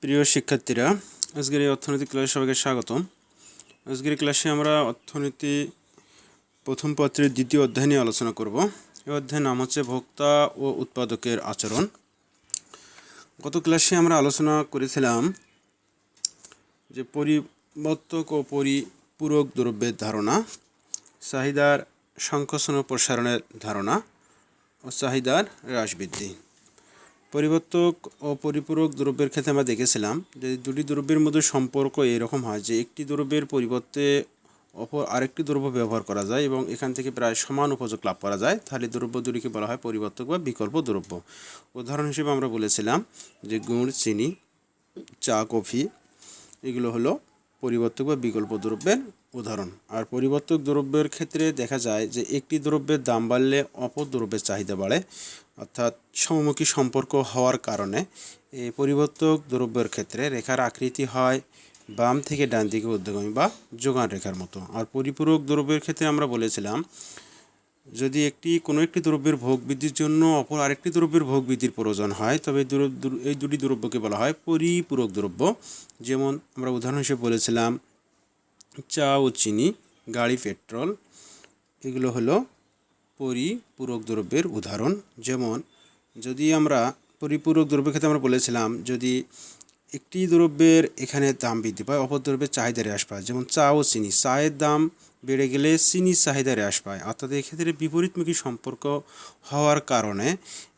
প্রিয় শিক্ষার্থীরা, আজকের এই অর্থনৈতিক ক্লাসে সবাইকে স্বাগতম। আজকের ক্লাসে আমরা অর্থনীতি প্রথম পত্রের দ্বিতীয় অধ্যায় নিয়ে আলোচনা করব। এই অধ্যায়ের নাম হচ্ছে ভোক্তা ও উৎপাদকের আচরণ। গত ক্লাসে আমরা আলোচনা করেছিলাম যে পরিবর্তক ও পরিপূরক দ্রব্যের ধারণা, চাহিদার সংকোচন ও প্রসারণের ধারণা ও চাহিদার হ্রাস বৃদ্ধি। পরিবর্তক ও পরিপূরক দ্রব্যের ক্ষেত্রে আমরা দেখেছিলাম যে দুটি দ্রব্যের মধ্যে সম্পর্ক এরকম হয় যে একটি দ্রব্যের পরিবর্তে অপর আরেকটি দ্রব্য ব্যবহার করা যায় এবং এখান থেকে প্রায় সমান উপযোগ লাভ করা যায়, তাহলে দ্রব্য দুটিকে বলা হয় পরিবর্তক বা বিকল্প দ্রব্য। উদাহরণ হিসেবে আমরা বলেছিলাম যে গুড়, চিনি, চা, কফি এগুলো হলো পরিবর্তক বা বিকল্প দ্রব্যের উদাহরণ। আর পরিবর্তক দ্রব্যের ক্ষেত্রে দেখা যায় যে একটি দ্রব্যের দাম বাড়লে অপর দ্রব্যের চাহিদা বাড়ে, অর্থাৎ সমমুখী সম্পর্ক হওয়ার কারণে এই পরিবর্তক দ্রব্যের ক্ষেত্রে রেখার আকৃতি হয় বাম থেকে ডান দিকে ঊর্ধ্বগামী বা যোগান রেখার মতো। আর পরিপূরক দ্রব্যের ক্ষেত্রে আমরা বলেছিলাম যদি কোনো একটি দ্রব্যের ভোগ বৃদ্ধির জন্য অপর আরেকটি দ্রব্যের ভোগ বৃদ্ধির প্রয়োজন হয় তবে এই দুটি দ্রব্যকে বলা হয় পরিপূরক দ্রব্য। যেমন আমরা উদাহরণ হিসেবে বলেছিলাম চা ও চিনি, গাড়ি, পেট্রোল এগুলো হলো পরিপূরক দ্রব্যের উদাহরণ। যেমন যদি আমরা পরিপূরক দ্রব্যের ক্ষেত্রে আমরা বলেছিলাম যদি একটি দ্রব্যের এখানে দাম বৃদ্ধি পায় অপর দ্রব্যের চাহিদা হ্রাস পায়, যেমন চা ও চিনি, চায়ের দাম বেড়ে গেলে চিনির চাহিদা হ্রাস পায়, অর্থাৎ এক্ষেত্রে বিপরীতমুখী সম্পর্ক হওয়ার কারণে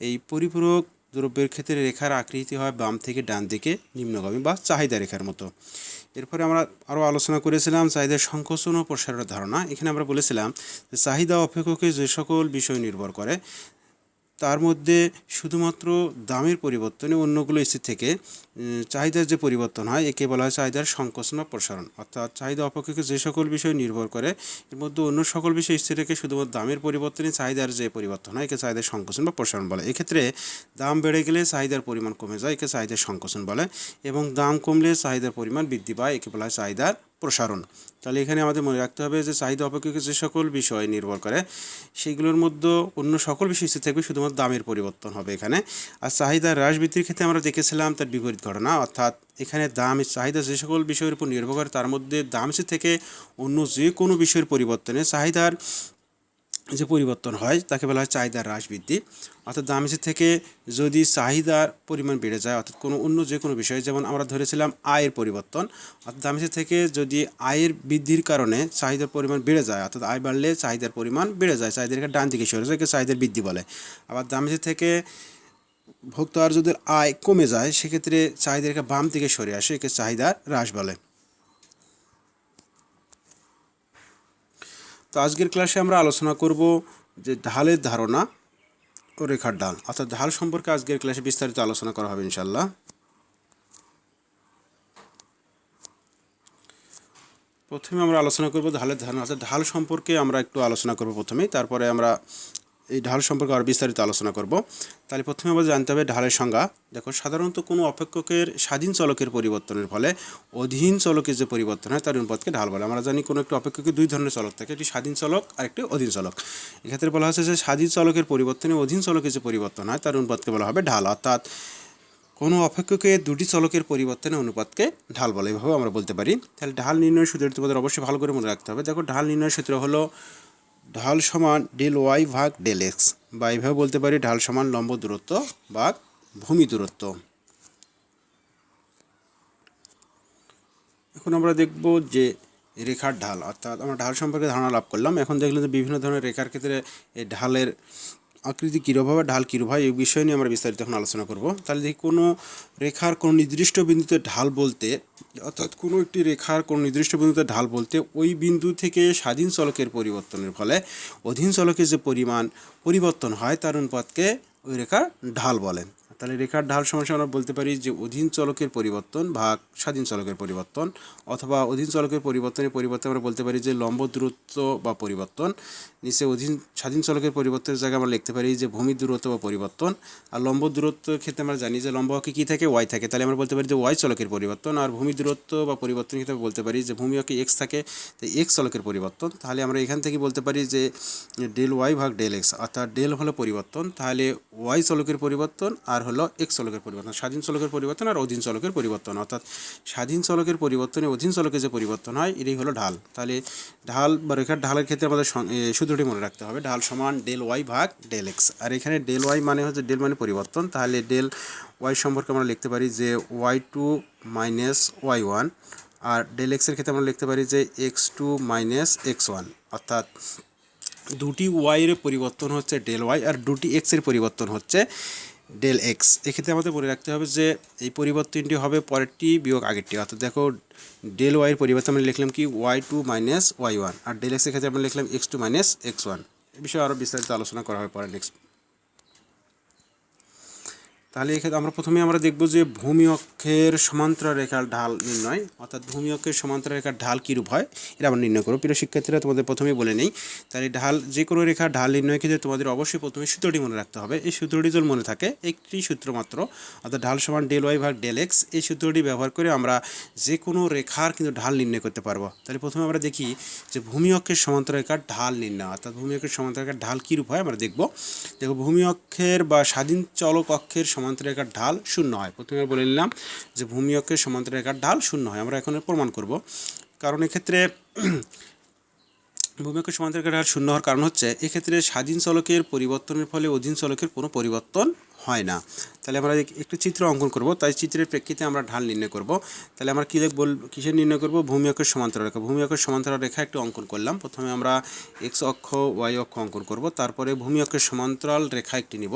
এই পরিপূরক দ্রব্যের ক্ষেত্রে রেখার আকৃতি হয় বাম থেকে ডান দিকে নিম্নগামী বা চাহিদা রেখার মতো। এরপরে আমরা আরও আলোচনা করেছিলাম চাহিদার সংকোচন ও প্রসারণের ধারণা। এখানে আমরা বলেছিলাম যে চাহিদা অপেক্ষকে যে সকল বিষয় নির্ভর করে তার মধ্যে শুধুমাত্র দামের পরিবর্তনে অন্যগুলো স্থির থেকে চাহিদার যে পরিবর্তন হয় একে বলা হয় চাহিদার সংকোচন বা প্রসারণ। অর্থাৎ চাহিদা অপেক্ষকে যে সকল বিষয় নির্ভর করে এর মধ্যে অন্য সকল বিষয় স্থির রেখে শুধুমাত্র দামের পরিবর্তনে চাহিদার যে পরিবর্তন হয় একে চাহিদার সংকোচন বা প্রসারণ বলে। এক্ষেত্রে দাম বেড়ে গেলে চাহিদার পরিমাণ কমে যায়, একে চাহিদার সংকোচন বলে, এবং দাম কমলে চাহিদার পরিমাণ বৃদ্ধি পায়, একে বলা হয় চাহিদার প্রসারণ। তাহলে এখানে আমাদের মনে রাখতে হবে যে চাহিদা অপেক্ষকে যে সকল বিষয় নির্ভর করে সেগুলোর মধ্যে অন্য সকল বিষয় স্থির থাকবে, শুধুমাত্র দামের পরিবর্তন হবে এখানে। আর চাহিদা হ্রাস বৃদ্ধির ক্ষেত্রে আমরা দেখেছিলাম তার বিপরীত ঘটনা, অর্থাৎ এখানে চাহিদা যে সকল বিষয়ের উপর নির্ভর করে তার মধ্যে দাম স্থির থেকে অন্য যে কোনো বিষয়ের পরিবর্তনে চাহিদার যে পরিবর্তন হয় তাকে বলা হয় চাহিদার হ্রাস বৃদ্ধি। অর্থাৎ দাম থেকে যদি চাহিদার পরিমাণ বেড়ে যায়, অর্থাৎ অন্য যে কোনো বিষয়, যেমন আমরা ধরেছিলাম আয়ের পরিবর্তন, অর্থাৎ দাম থেকে যদি আয়ের বৃদ্ধির কারণে চাহিদার পরিমাণ বেড়ে যায়, অর্থাৎ আয় বাড়লে চাহিদার পরিমাণ বেড়ে যায়, চাহিদার ডান দিকে সরে যায়, একে চাহিদার বৃদ্ধি বলে। আবার দাম থেকে ভোক্তার যদি আয় কমে যায় সেক্ষেত্রে চাহিদার বাম দিকে সরে আসে, একে চাহিদার হ্রাস বলে। তো আজকের ক্লাসে আমরা আলোচনা করব যে ঢালের ধারণা ও রেখার ঢাল, অর্থাৎ ঢাল সম্পর্কে আজকের ক্লাসে বিস্তারিত আলোচনা করা হবে ইনশাল্লাহ। প্রথমে আমরা আলোচনা করব ঢালের ধারণা, অর্থাৎ ঢাল সম্পর্কে আমরা একটু আলোচনা করব প্রথমেই, তারপরে আমরা এই ঢাল সম্পর্কে আরও বিস্তারিত আলোচনা করব। তাহলে প্রথমে আমরা জানতে হবে ঢালের সংজ্ঞা। দেখো, সাধারণত কোনো অপেক্ষকের স্বাধীন চলকের পরিবর্তনের ফলে অধীন চলকের যে পরিবর্তন হয় তার অনুপাতকে ঢাল বলে। আমরা জানি কোনো একটি অপেক্ষকের দুই ধরনের চলক থাকে, একটি স্বাধীন চলক আর একটি অধীন চলক। এক্ষেত্রে বলা হচ্ছে যে স্বাধীন চলকের পরিবর্তনে অধীন চলকের যে পরিবর্তন হয় তার অনুপাতকে বলা হবে ঢাল, অর্থাৎ কোনো অপেক্ষকে দুটি চলকের পরিবর্তনে অনুপাতকে ঢাল বলে, এভাবে আমরা বলতে পারি। তাহলে ঢাল নির্ণয়ের সূত্রটি তোমাদের অবশ্যই ভালো করে মনে রাখতে হবে। দেখো, ঢাল নির্ণয়ের সূত্র হলো ঢাল সমান ডেল ওয়াই ভাগ ডেল এক্স, বা এইভাবে বলতে পারি ঢাল সমান লম্ব দূরত্ব ভাগ ভূমি দূরত্ব। এখন আমরা দেখব যে রেখার ঢাল, অর্থাৎ আমরা ঢাল সম্পর্কে ধারণা লাভ করলাম। এখন দেখলাম যে বিভিন্ন ধরনের রেখার ক্ষেত্রে এই ঢালের আকৃতি কীরকম হবে, ঢাল কীরকম হয়, এই বিষয় নিয়ে আমরা বিস্তারিত এখন আলোচনা করব। তাহলে দেখি কোনো রেখার কোনো নির্দিষ্ট বিন্দুতে ঢাল বলতে, অর্থাৎ কোনো একটি রেখার কোনো নির্দিষ্ট বিন্দুতে ঢাল বলতে ওই বিন্দু থেকে স্বাধীন চলকের পরিবর্তনের ফলে অধীন চলকের যে পরিবর্তন হয় তার অনুপাতকে ওই রেখার ঢাল বলেন। তাহলে রেখার ঢাল সমস্যা আমরা বলতে পারি যে অধীন চলকের পরিবর্তন ভাগ স্বাধীন চলকের পরিবর্তন, অথবা অধীন চলকের পরিবর্তনের পরিবর্তে আমরা বলতে পারি যে লম্ব দূরত্ব বা পরিবর্তন। নিচে স্বাধীন চলকের পরিবর্তনের জায়গায় আমরা লিখতে পারি যে ভূমি দূরত্ব বা পরিবর্তন। আর লম্ব দূরত্বের ক্ষেত্রে আমরা জানি যে লম্ব অক্ষে কী থাকে, ওয়াই থাকে, তাহলে আমরা বলতে পারি যে ওয়াই চলকের পরিবর্তন। আর ভূমি দূরত্ব বা পরিবর্তনের ক্ষেত্রে বলতে পারি যে ভূমি অক্ষে এক্স থাকে, তাই এক্স চলকের পরিবর্তন। তাহলে আমরা এখান থেকে বলতে পারি যে ডেল ওয়াই ভাগ ডেল এক্স, অর্থাৎ ডেল হলো পরিবর্তন, তাহলে ওয়াই চলকের পরিবর্তন আর হলো এক্স চলকের পরিবর্তন, স্বাধীন চলকের পরিবর্তন আর অধীন চলকের পরিবর্তন, অর্থাৎ স্বাধীন চলকের পরিবর্তনে অধীন চলকের যে পরিবর্তন হয় এটাই হলো ঢাল। তাহলে ঢাল বা রেখার ঢালের ক্ষেত্রে আমাদের সূত্রটি মনে রাখতে হবে, ঢাল সমান ডেল ওয়াই ভাগ ডেল এক্স। আর এখানে ডেল ওয়াই মানে হচ্ছে ডেল মানে পরিবর্তন, তাহলে ডেল ওয়াই সম্পর্কে আমরা লিখতে পারি যে Y two minus Y one, আর ডেল এক্সের ক্ষেত্রে আমরা লিখতে পারি যে X two minus X one, অর্থাৎ দুটি ওয়াইয়ের পরিবর্তন হচ্ছে ডেল ওয়াই আর দুটি এক্সের পরিবর্তন হচ্ছে ডেল এক্স। এক্ষেত্রে আমাদের মনে রাখতে হবে যে এই পরিবর্তনটি হবে পরেরটি বিয়োগ আগেরটি, অর্থাৎ দেখো ডেল ওয়াইয়ের পরিবর্তন আমরা লিখলাম কি Y two minus Y one, আর ডেল এক্সের ক্ষেত্রে আমরা লিখলাম X two minus X one. এই বিষয়ে আরও বিস্তারিত আলোচনা করা হবে পরে নেক্সট। তাহলে এক্ষেত্রে আমরা প্রথমে দেখব যে ভূমি অক্ষের সমান্তরাল রেখার ঢাল নির্ণয়, অর্থাৎ ভূমি অক্ষের সমান্তরাল রেখার ঢাল কীরূপ হয় এটা আমরা নির্ণয় করব। প্রিয় শিক্ষার্থীরা তোমাদের প্রথমেই বলে নেই, তাহলে ঢাল যে কোনো রেখার ঢাল নির্ণয়ের ক্ষেত্রে তোমাদের অবশ্যই প্রথমে সূত্রটি মনে রাখতে হবে। এই সূত্রটি যদি মনে থাকে, একটি সূত্র মাত্র, অর্থাৎ ঢাল সমান ডেল ওয়াই ভাগ ডেল এক্স, এই সূত্রটি ব্যবহার করে আমরা যে কোনো রেখার কিন্তু ঢাল নির্ণয় করতে পারবো। তাহলে প্রথমে আমরা দেখি যে ভূমি অক্ষের সমান্তরাল রেখার ঢাল নির্ণয়, অর্থাৎ ভূমি অক্ষের সমান্তরাল রেখার ঢাল কীরূপ হয় আমরা দেখব। দেখো ভূমি অক্ষের বা স্বাধীন চলক অক্ষের সমান্তরাল রেখার ঢাল শূন্য হয়। প্রথমে বলে নিলাম যে ভূমি অক্ষের সমান্তরাল রেখার ঢাল শূন্য হয়, আমরা এখন প্রমাণ করব। কারণ এক্ষেত্রে ভূমি অক্ষের সমান্তরাল রেখার ঢাল শূন্য হওয়ার কারণ হচ্ছে এক্ষেত্রে স্বাধীন চলকের পরিবর্তনের ফলে অধীন চলকের কোনো পরিবর্তন হয় না। তাহলে আমরা একটু চিত্র অঙ্কন করব, তাই চিত্রের প্রেক্ষিতে আমরা ঢাল নির্ণয় করব। তাহলে আমরা কিসের নির্ণয় করব? ভূমি অক্ষের সমান্তরাল রেখা। ভূমি অক্ষের সমান্তরাল রেখা একটু অঙ্কন করলাম। প্রথমে আমরা এক্স অক্ষ ওয়াই অক্ষ অঙ্কন করব, তারপরে ভূমি অক্ষের সমান্তরাল রেখা একটি নিব।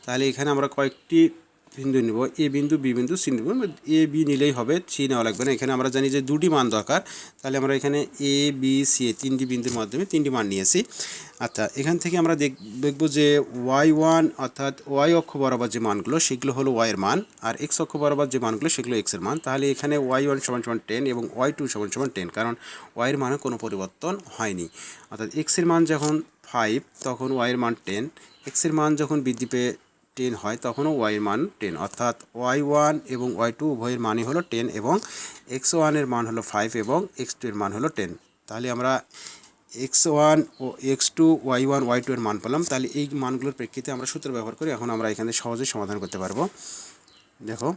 তাহলে এখানে আমরা কয়েকটি বিন্দু নিব, এ বিন্দু বি বিন্দু সি বিন্দু, এ বি নিলেই হবে, সি নেওয়া লাগবে না। এখানে আমরা জানি যে দুটি মান দরকার, তাহলে আমরা এখানে এ বি সি তিনটি বিন্দুর মাধ্যমে তিনটি মান নিয়েছি। আচ্ছা, এখান থেকে আমরা দেখব যে ওয়াই ওয়ান অর্থাৎ ওয়াই অক্ষ বরাবর যে মানগুলো সেগুলো হলো ওয়াইয়ের মান, আর এক্স অক্ষ বরাবর যে মানগুলো সেগুলো এক্সের মান। তাহলে এখানে ওয়াই ওয়ান সমান সমান 10 এবং ওয়াই টু সমান সমান 10, কারণ ওয়াইয়ের মানে কোনো পরিবর্তন হয়নি। অর্থাৎ এক্সের মান যখন 5 তখন ওয়াইয়ের মান 10, এক্সের মান যখন বৃদ্ধি পেয়ে 10 হয় তখনও ওয়াইয়ের মান 10, অর্থাৎ ওয়াই ওয়ান এবং ওয়াই টু উভয়ের মানই হলো 10 এবং এক্স ওয়ানের মান হলো 5 এবং এক্স টু এর মান হলো 10। তাহলে আমরা এক্স ওয়ান ও X two Y one Y two এর মান পেলাম। তাহলে এই মানগুলোর প্রেক্ষিতে আমরা সূত্র ব্যবহার করে এখন আমরা এখানে সহজেই সমাধান করতে পারবো। দেখো,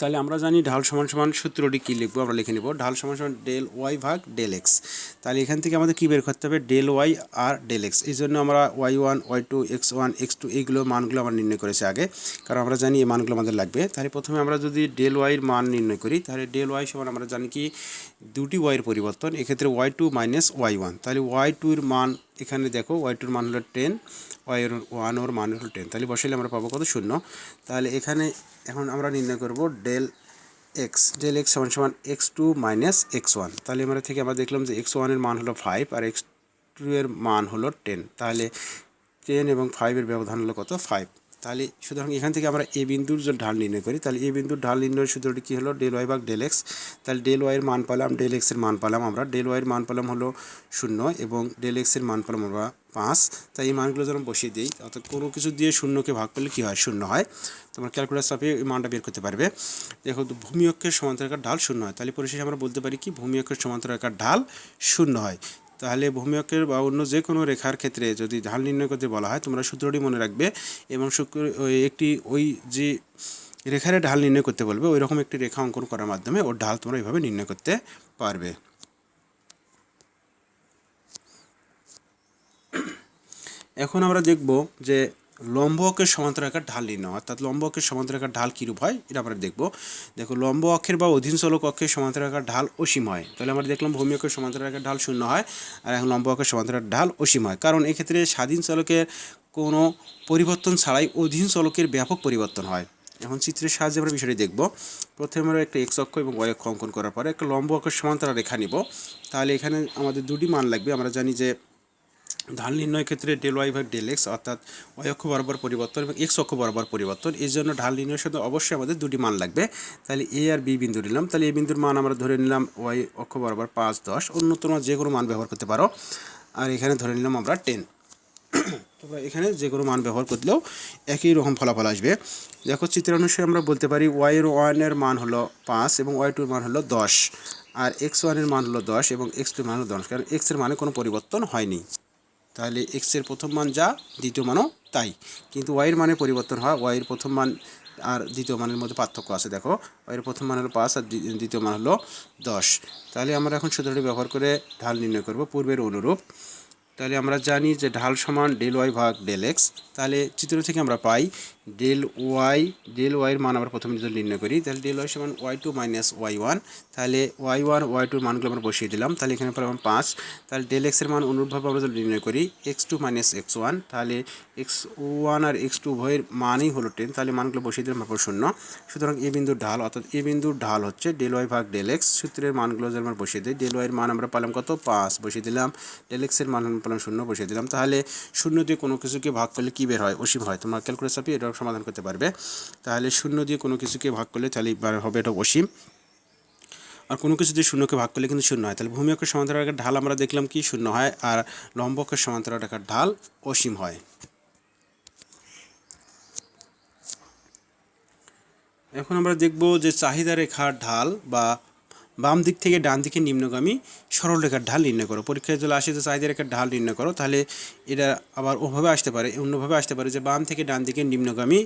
তাহলে আমরা জানি ঢাল সমান সমান সূত্রটি কী লিখবো, আমরা লিখে নেব ঢাল সমান সমান ডেল ওয়াই ভাগ ডেল এক্স। তাহলে এখান থেকে আমাদের কী বের করতে হবে? ডেল ওয়াই আর ডেল এক্স। এই জন্য আমরা Y one Y two X one X two এইগুলো মানগুলো আমরা নির্ণয় করেছি আগে, কারণ আমরা জানি এই মানগুলো আমাদের লাগবে। তাহলে প্রথমে আমরা যদি ডেল ওয়াইয়ের মান নির্ণয় করি, তাহলে ডেল ওয়াই সমান আমরা জানি কি দুটি ওয়াইয়ের পরিবর্তন, এক্ষেত্রে Y two minus Y one. তাহলে ওয়াই টুর মান এখানে দেখো ওয়াই টুর মান হলো 10, ওয়াই ওয়ান ওর মান হলো 10, তাহলে বসাইলে আমরা পাবো কত? 0। তাহলে এখানে এখন আমরা নির্ণয় করব ডেল এক্স সমান সমান X two minus X one. তাহলে আমরা থেকে আমরা দেখলাম যে এক্স ওয়ানের মান হলো 5 আর এক্স টু এর মান হলো 10, তাহলে 10 এবং 5-এর ব্যবধান হলো কত? 5। তাহলে সুতরাং এখান থেকে আমরা এ বিন্দুর যে ঢাল নির্ণয় করি, তাহলে এ বিন্দুর ঢাল নির্ণয়ের সূত্রটি কী হলো? ডেল ওয়াই ভাগ ডেল এক্স। তাহলে ডেল ওয়াইয়ের মান পেলাম, ডেল এক্সের মান পেলাম আমরা, ডেল ওয়াইয়ের মান পেলাম হলো 0 এবং ডেল এক্সের মান পেলাম আমরা 5। তাই এই মানগুলো যখন বসিয়ে দিই, অর্থাৎ কোনো কিছু দিয়ে শূন্যকে ভাগ করলে কী হয়? 0 হয়। তোমরা ক্যালকুলেটার চাপিয়ে এই মানটা বের করতে পারবে। দেখো ভূমি অক্ষের সমান্তরাল রেখার ঢাল 0 হয়, তাহলে পরিশেষে আমরা বলতে পারি কি ভূমি অক্ষের সমান্তরাল রেখার ঢাল 0 হয়। তাহলে ভূমি অক্ষের বা অন্য যে কোনো রেখার ক্ষেত্রে যদি ঢাল নির্ণয় করতে বলা হয়, তোমরা সূত্রটি মনে রাখবে এবং ওই যে রেখার ঢাল নির্ণয় করতে বলবে ওই রকম একটি রেখা অঙ্কন করার মাধ্যমে ওর ঢাল তোমরা এইভাবে নির্ণয় করতে পারবে। এখন আমরা দেখব যে লম্ব অক্ষের সমান্তরাল রেখার ঢাল নির্ণয়, অর্থাৎ লম্ব অক্ষের সমান্তরাল রেখার ঢাল কীরূপ হয় এটা আমরা দেখব। দেখো লম্ব অক্ষের বা অধীন চলক অক্ষের সমান্তরাল রেখার ঢাল অসীম হয়। তাহলে আমরা দেখলাম ভূমি অক্ষের সমান্তরাল রেখার ঢাল 0 হয়, আর এখন লম্ব অক্ষের সমান্তরাল ঢাল অসীম হয়, কারণ এক্ষেত্রে স্বাধীন চলকের কোনো পরিবর্তন ছাড়াই অধীন চলকের ব্যাপক পরিবর্তন হয়। এখন চিত্রের সাহায্যে আমরা বিষয়টি দেখব। প্রথমে আমরা একটা এক্স অক্ষ এবং ওয়াই অক্ষ অঙ্কন করার পরে একটা লম্ব অক্ষের সমান্তরাল রেখা নিব। তাহলে এখানে আমাদের দুটি মান লাগবে। আমরা জানি যে ঢাল নির্ণয়ের ক্ষেত্রে ডেল ওয়াই ভাগ ডেল এক্স, অর্থাৎ ওয়াই অক্ষ বরাবর পরিবর্তন এবং এক্স অক্ষ বরাবর পরিবর্তন। এই জন্য ঢাল নির্ণয়ের সাথে অবশ্যই আমাদের দুটি মান লাগবে। তাহলে এ আর বি বিন্দু নিলাম, তাহলে এই বিন্দুর মান আমরা ধরে নিলাম ওয়াই অক্ষ বরাবর 5, 10, অন্য তোমরা যে কোনো মান ব্যবহার করতে পারো। আর এখানে ধরে নিলাম আমরা 10। তোমরা এখানে যে কোনো মান ব্যবহার করলেও একই রকম ফলাফল আসবে। দেখো চিত্র অনুসারে আমরা বলতে পারি ওয়াইয়ের ওয়ানের মান হলো 5 এবং ওয়াই টুর মান হলো 10, আর এক্স ওয়ানের মান হলো 10 এবং এক্স টুর মান হলো 10, কারণ এক্সের মানে কোনো পরিবর্তন হয়নি। তাহলে এক্সের প্রথম মান যা দ্বিতীয় মানও তাই, কিন্তু ওয়াইয়ের মানে পরিবর্তন হয়। ওয়াইয়ের প্রথম মান আর দ্বিতীয় মানের মধ্যে পার্থক্য আছে। দেখো ওয়াইয়ের প্রথম মান হলো 5 আর দ্বিতীয় মান হলো 10। তাহলে আমরা এখন সূত্রটি ব্যবহার করে ঢাল নির্ণয় করব পূর্বের অনুরূপ। তাহলে আমরা জানি যে ঢাল সমান ডেল ওয়াই ভাগ ডেল এক্স। তাহলে চিত্র থেকে আমরা পাই ডেল ওয়াইয়ের মান আমরা প্রথমে যদি নির্ণয় করি, তাহলে ডেল ওয়াই সমান Y two minus Y one. তাহলে ওয়াই টুর মানগুলো আমরা বসিয়ে দিলাম। তাহলে এখানে পেলাম 5। তাহলে ডেল এক্সের মান অনুরূপভাবে আমরা যদি নির্ণয় করি X two minus X one, তাহলে এক্স ওয়ান আর এক্স টু উভয়ের মানই হলো 10। তাহলে মানগুলো বসিয়ে দিলাম আমরা 0। সুতরাং এ বিন্দুর ঢাল, অর্থাৎ এ বিন্দুর ঢাল হচ্ছে ডেল ওয়াই ভাগ ডেল এক্স। সূত্রের মানগুলো যদি আমরা বসিয়ে দিই, ডেল ওয়াইয়ের মান আমরা পেলাম কত, 5 বসিয়ে দিলাম। ডেল এক্সের মান আমরা পেলাম 0 বসিয়ে দিলাম। তাহলে 0 দিয়ে কোনো কিছুকে ভাগ করলে কী বের হয়, অসীম হয়। তোমরা ক্যালকুলেটর চাপিয়ে এটা সমাধান করতে পারবে। তাহলে 0 দিয়ে কোনো কিছুকে ভাগ করলে তাহলে হবে এটা অসীম, আর কোনো কিছু দিয়ে 0কে ভাগ করলে কিন্তু 0 হয়। তাহলে ভূমি অক্ষের সমান্তরাল রেখার ঢাল আমরা দেখলাম কি 0 হয়, আর লম্ব অক্ষের সমান্তরাল রেখার ঢাল অসীম হয়। এখন আমরা দেখব যে চাহিদা রেখার ঢাল বা বাম দিক থেকে ডান দিকে নিম্নগামী সরল রেখার ঢাল নির্ণয় করো। পরীক্ষায় যদি আসে যে চাহিদা রেখার ঢাল নির্ণয় করো, তাহলে এটা আবার ওভাবে আসতে পারে, অন্যভাবে আসতে পারে যে বাম থেকে ডান দিকে নিম্নগামী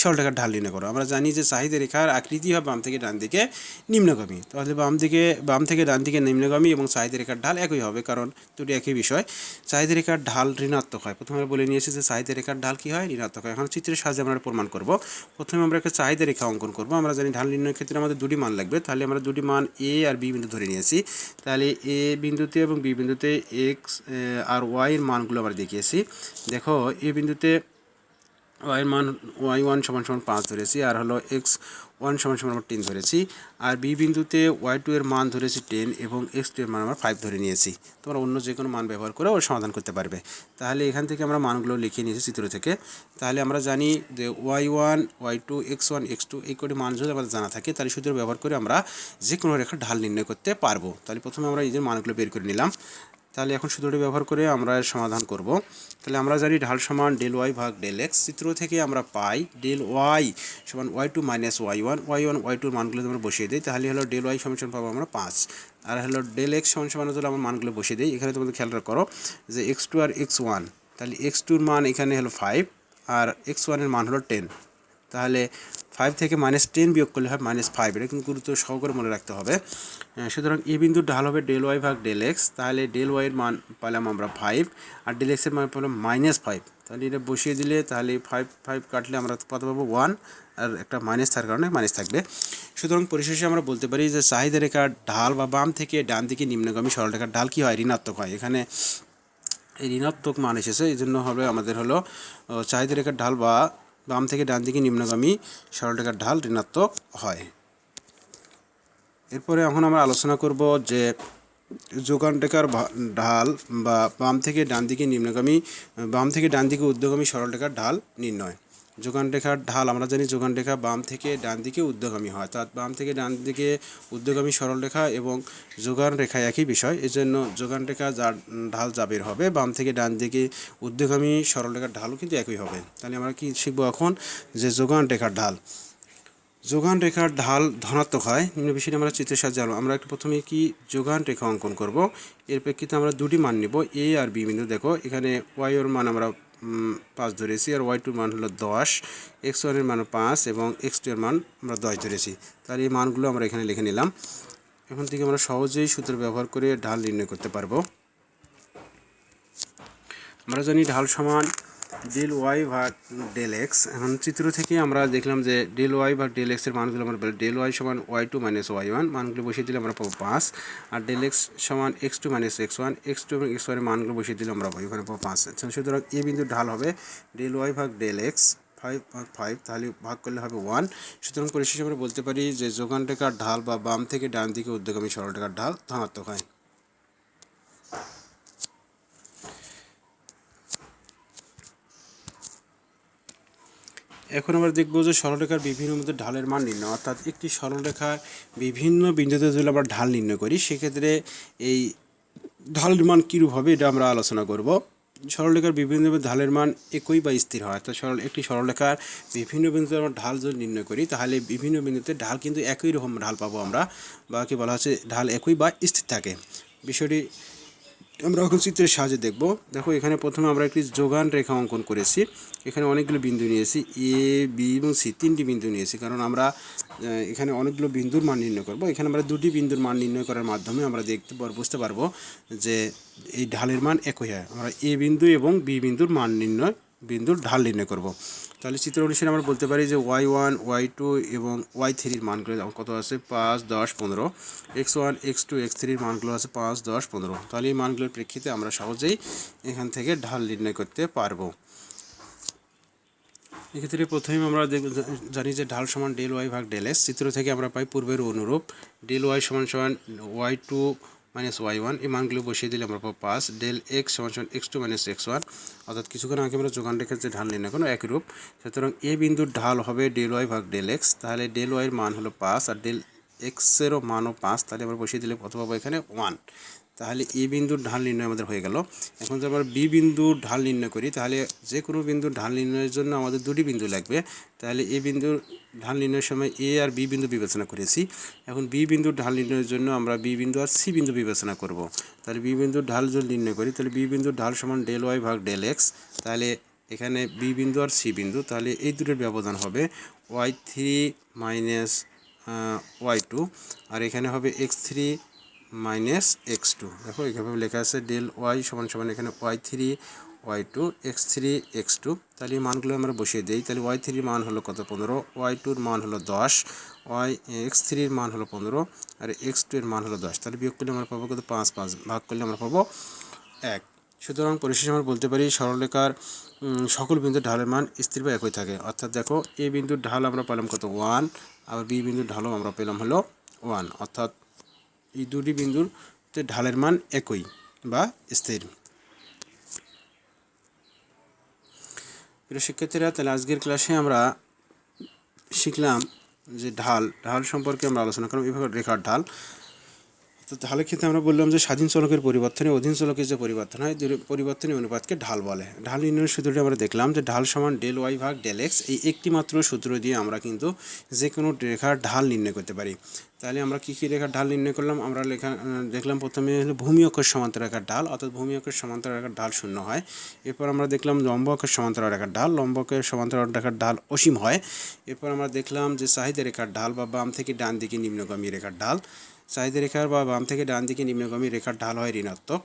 সরল রেখার ঢাল নির্ণয় করো। আমরা জানি যে চাহিদা রেখার আকৃতি হয় বাম থেকে ডান দিকে নিম্নগামী। তাহলে বাম থেকে ডান দিকে নিম্নগামী এবং চাহিদা রেখার ঢাল একই হবে, কারণ দুটি একই বিষয়। চাহিদা রেখার ঢাল ঋণাত্মক হয়। প্রথমে বলে নিয়েছি যে চাহিদা রেখার ঢাল কী হয়, ঋণাত্মক হয়। এখন চিত্রের সাহায্যে আমরা প্রমাণ করব। প্রথমে আমরা একটা চাহিদা রেখা অঙ্কন করব। আমরা জানি ঢাল নির্ণয়ের ক্ষেত্রে আমাদের দুটি মান লাগবে। তাহলে আমরা দুটি মান এ আর বি বিন্দু ধরে নিয়েছি। তাহলে এ বিন্দুতে এবং বি বিন্দুতে এক্স আর ওয়াইয়ের মানগুলো আমরা দেখিয়েছি। দেখো এ বিন্দুতে ওয়াইয়ের মান ওয়াই ওয়ান সমান সমান 5 ধরেছি, আর হলো এক্স ওয়ান সমান সমান আমরা 10 ধরেছি। আর বি বিন্দুতে ওয়াই টু এর মান ধরেছি 10 এবং এক্স টু এর মান আমরা 5 ধরে নিয়েছি। তোমরা অন্য যে কোনো মান ব্যবহার করে ওর সমাধান করতে পারবে। তাহলে এখান থেকে আমরা মানগুলো লিখে নিয়েছি চিত্র থেকে। তাহলে আমরা জানি যে Y one Y two X one X two এই কটি মান যদি আমাদের জানা থাকে, তাহলে সূত্র ব্যবহার করে আমরা যে কোনো রেখার ঢাল নির্ণয় করতে পারবো। তাহলে প্রথমে আমরা এই যে মানগুলো বের করে নিলাম। তাহলে এখন সূত্রটি ব্যবহার করে আমরা সমাধান করব। তাহলে আমরা জানি ঢাল সমান ডেল ওয়াই ভাগ ডেল এক্স। চিত্র থেকে আমরা পাই ডেল ওয়াই সমান Y two minus Y Y টুর মানগুলো আমরা বসিয়ে দিই। তাহলে হলো ডেল ওয়াই সমান সমান পাবো আমরা 5, আর হলো ডেল এক্স সমান সমান যদি আমরা মানগুলো বসিয়ে দিই। এখানে তোমাদের খেয়াল করো যে এক্স টু আর এক্স ওয়ান, তাহলে এক্স টুর মান এখানে হলো 5 আর এক্স ওয়ানের মান হলো 10। তাহলে 5 থেকে -10 বিয়োগ করলে হয় -5। এটা কিন্তু গুরুত্ব সহকারে মনে রাখতে হবে। সুতরাং এই বিন্দুর ঢাল হবে ডেল ওয়াই ভাগ ডেল এক্স। তাহলে ডেল ওয়াইয়ের মান পেলাম আমরা 5 আর ডেল এক্সের মান পেলাম -5। তাহলে এটা বসিয়ে দিলে তাহলে 5 কাটলে আমরা কত পাবো 1, আর একটা মাইনাস থাকার কারণে মাইনাস থাকবে। সুতরাং পরিশেষে আমরা বলতে পারি যে চাহিদা রেখার ঢাল বা বাম থেকে ডান দিকে নিম্নগামী সরল রেখার ঢাল কী হয়, ঋণাত্মক হয়। এখানে এই ঋণাত্মক মান এসেছে, এই জন্য হবে আমাদের হলো চাহিদা রেখার ঢাল বা বাম থেকে ডান দিকে নিম্নগামী সরলরেখার ঢাল ঋণাত্মক হয়। এরপরে এখন আমরা আলোচনা করব যে যোগান রেখার ঢাল বা বাম থেকে ডান দিকে ঊর্ধ্বগামী সরলরেখার ঢাল নির্ণয়। যোগান রেখার ঢাল আমরা জানি যোগান রেখা বাম থেকে ডান দিকে ঊর্ধ্বগামী হয়, অর্থাৎ বাম থেকে ডান দিকে ঊর্ধ্বগামী সরলরেখা এবং যোগান রেখা একই বিষয়। এজন্য যোগান রেখা যার ঢাল যা বের হবে বাম থেকে ডান দিকে ঊর্ধ্বগামী সরলরেখার ঢালও কিন্তু একই হবে। তাহলে আমরা কি শিখবো এখন, যে যোগান রেখার ঢাল ধনাত্মক হয়। নিম্ন বিষয়টি আমরা চিত্রের সাহায্যে আমরা একটু প্রথমে কি যোগান রেখা অঙ্কন করব। এর প্রেক্ষিতে আমরা দুটি মান নেব, এ আর বি বিন্দু। দেখো এখানে ওয়াই এর মান আমরা 5 ধরেছি, আর ওয়াই টুর মান হলো 10, এক্স ওয়ানের মান 5 এবং এক্স টু এর মান আমরা 10 ধরেছি। তাহলে এই মানগুলো আমরা এখানে লিখে নিলাম। এখন থেকে আমরা সহজেই সূত্র ব্যবহার করে ঢাল নির্ণয় করতে পারবো। আমরা জানি ঢাল সমান ডেল ওয়াই ভাগ ডেল এক্স। এখন চিত্র থেকে আমরা দেখলাম যে ডেল ওয়াই ভাগ ডেল এক্সের মানগুলো আমরা ডেল ওয়াই সমান Y two minus Y one, মানগুলো বসিয়ে দিলে আমরা পাবো 5, আর ডেল এক্স সমান X two minus X one, X two এবং এক্স ওয়ানের মানগুলো বসিয়ে দিলে আমরা ওখানে পাবো 5। সুতরাং এই বিন্দুর ঢাল হবে ডেল ওয়াই ভাগ ডেল এক্স 5, তাহলে ভাগ করলে হবে 1। সুতরাং পরিশেষে আমরা বলতে পারি যে যোগান রেখার ঢাল বা বাম থেকে ডান দিকে ঊর্ধ্বগামী সরল রেখার ঢাল ধনাত্মক হয়। এখন আমরা দেখব যে সরলরেখার বিভিন্ন বিন্দুতে ঢালের মান নির্ণয়, অর্থাৎ একটি সরলরেখার বিভিন্ন বিন্দুতে যদি আমরা ঢাল নির্ণয় করি, সেক্ষেত্রে এই ঢালের মান কীরূপ হবে এটা আমরা আলোচনা করব। সরলরেখার বিভিন্ন বিন্দুতে ঢালের মান একই বা স্থির হয়, অর্থাৎ একটি সরলরেখার বিভিন্ন বিন্দুতে আমরা ঢাল যদি নির্ণয় করি, তাহলে বিভিন্ন বিন্দুতে ঢাল কিন্তু একই রকম ঢাল পাবো আমরা, বা কি বলা হচ্ছে ঢাল একই বা স্থির থাকে। বিষয়টি আমরা এখন চিত্রের সাহায্যে দেখব। দেখো এখানে প্রথমে আমরা একটি যোগান রেখা অঙ্কন করেছি। এখানে অনেকগুলো বিন্দু নিয়েছি, এ বি এবং সি, তিনটি বিন্দু নিয়েছি, কারণ আমরা এখানে অনেকগুলো বিন্দুর মান নির্ণয় করব। এখানে আমরা দুটি বিন্দুর মান নির্ণয় করার মাধ্যমে আমরা বুঝতে পারবো যে এই ঢালের মান একই হয়। আমরা এ বিন্দু এবং বি বিন্দুর মান নির্ণয়, বিন্দুর ঢাল নির্ণয় করব। তাহলে চিত্র অনুসারে আমরা বলতে পারি যে y1 y2 এবং y3-র মানগুলো কত আছে 5 10 15, x1 x2 x3-র মানগুলো আছে 5 10 15। তাহলে এই মানগুলোর প্রেক্ষিতে আমরা সহজেই এখান থেকে ঢাল নির্ণয় করতে পারবো। এক্ষেত্রে প্রথমেই আমরা জানি যে ঢাল সমান ডেল ওয়াই ভাগ ডেল এক্স। চিত্র থেকে আমরা পাই পূর্বের অনুরূপ ডেল ওয়াই সমান সমান y2 মাইনাস y1, এই মানগুলো বসিয়ে দিলে আমরা পাবো 5, ডেল এক্স সমান সমান x2 মাইনাস x1, অর্থাৎ কিছুক্ষণ আগে আমরা যোগান রেখার যে ঢাল নির্ণয় করব একই রূপ। সুতরাং এ বিন্দুর ঢাল হবে ডেল ওয়াই ভাগ ডেল এক্স। তাহলে ডেল ওয়াইয়ের মান হলো 5 আর ডেল এক্সেরও মানও 5, তাহলে আমরা বসিয়ে দিলে কত পাবো এখানে 1। তাহলে এ বিন্দুর ঢাল নির্ণয় আমাদের হয়ে গেল। এখন যদি আমরা বি বিন্দুর ঢাল নির্ণয় করি, তাহলে যে কোনো বিন্দুর ঢাল নির্ণয়ের জন্য আমাদের দুটি বিন্দু লাগবে। তাহলে এ বিন্দুর ঢাল নির্ণয়ের সময় এ আর বি বিন্দু বিবেচনা করেছি। এখন বি বিন্দুর ঢাল নির্ণয়ের জন্য আমরা বি বিন্দু আর সি বিন্দু বিবেচনা করব। তাহলে বি বিন্দুর ঢাল যদি নির্ণয় করি, তাহলে বি বিন্দুর ঢাল সমান ডেল ওয়াই ভাগ ডেল এক্স। তাহলে এখানে বি বিন্দু আর সি বিন্দু, তাহলে এই দুটোর ব্যবধান হবে y3 মাইনাস y2, আর এখানে হবে x3 মাইনাস x2। দেখো এইভাবে লেখা আছে ডেল ওয়াই সমান সমান এখানে y3 y2 x3 x2। তাহলে এই মানগুলো আমরা বসিয়ে দিই। তাহলে y3-র মান হলো কত 15, y2-র মান হলো 10, x3-র মান হলো 15 আর x2-এর মান হলো 10। তাহলে বিয়োগ করলে আমরা পাবো কত 5, 5 ভাগ করলে আমরা পাবো 1। সুতরাং পরিশেষে আমরা বলতে পারি সরলরেখার সকল বিন্দুর ঢালের মান স্থির বা একই থাকে। অর্থাৎ দেখো এ বিন্দুর ঢাল আমরা পেলাম কত 1, আবার বি বিন্দুর ঢালও আমরা পেলাম হলো 1, অর্থাৎ এই দুটি বিন্দুর ঢালের মান একই বা স্থির। প্রিয় শিক্ষার্থীরা, তাহলে আজকের ক্লাসে আমরা শিখলাম যে ঢাল সম্পর্কে আমরা আলোচনা করলাম, এইভাবে রেখার ঢাল। তো ঢালের ক্ষেত্রে আমরা বললাম যে স্বাধীন চলকের পরিবর্তনে অধীন চলকের যে পরিবর্তন হয়, পরিবর্তনের অনুপাতকে ঢাল বলে। ঢাল নির্ণয়ের সূত্রটি আমরা দেখলাম যে ঢাল সমান ডেল ওয়াই ভাগ ডেল এক্স। এই একটি মাত্র সূত্র দিয়ে আমরা কিন্তু যে কোনো রেখার ঢাল নির্ণয় করতে পারি। তাহলে আমরা কী কী রেখার ঢাল নির্ণয় করলাম? আমরা দেখলাম প্রথমে হলো ভূমি অক্ষের সমান্তরাল রেখার ঢাল, অর্থাৎ ভূমি অক্ষের সমান্তরাল রেখার ঢাল 0 হয়। এরপর আমরা দেখলাম লম্ব অক্ষের সমান্তরাল রেখার ঢাল, লম্ব অক্ষের সমান্তরাল রেখার ঢাল অসীম হয়। এরপর আমরা দেখলাম যে চাহিদা রেখার ঢাল বা বাম থেকে ডান দিকে নিম্নগামী রেখার ঢাল, চাহিদা রেখার বা বাম থেকে ডান দিকে নিম্নগামী রেখার ঢাল হয় ঋণাত্মক।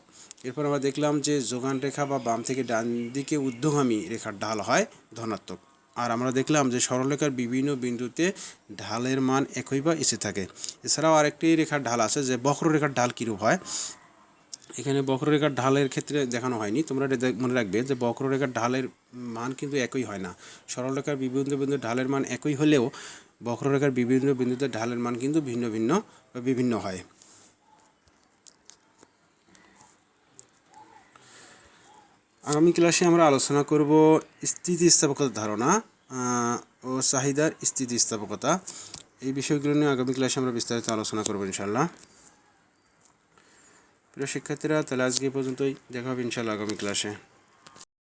এরপর আমরা দেখলাম যে যোগান রেখা বা বাম থেকে ডান দিকে ঊর্ধ্বগামী রেখার ঢাল হয় ধনাত্মক। আর আমরা দেখলাম যে সরলরেখার বিভিন্ন বিন্দুতে ঢালের মান একই বা এসে থাকে। এছাড়াও আরেকটি রেখার ঢাল আছে যে বক্ররেখার ঢাল কীরূপ হয়। এখানে বক্ররেখার ঢালের ক্ষেত্রে দেখানো হয়নি, তোমরা মনে রাখবে যে বক্ররেখার ঢালের মান কিন্তু একই হয় না। সরলরেখার বিভিন্ন বিন্দুর ঢালের মান একই হলেও বক্ররেখার বিভিন্ন বিন্দুতে ঢালের মান কিন্তু ভিন্ন ভিন্ন বা বিভিন্ন হয়। আগামী ক্লাসে আমরা আলোচনা করব স্থিতিস্থাপকতার ধারণা ও চাহিদার স্থিতিস্থাপকতা। এই বিষয়গুলো নিয়ে আগামী ক্লাসে আমরা বিস্তারিত আলোচনা করব ইনশাল্লাহ। প্রিয় শিক্ষার্থীরা, তাহলে আজকে পর্যন্তই, দেখা হবে ইনশাল্লাহ আগামী ক্লাসে।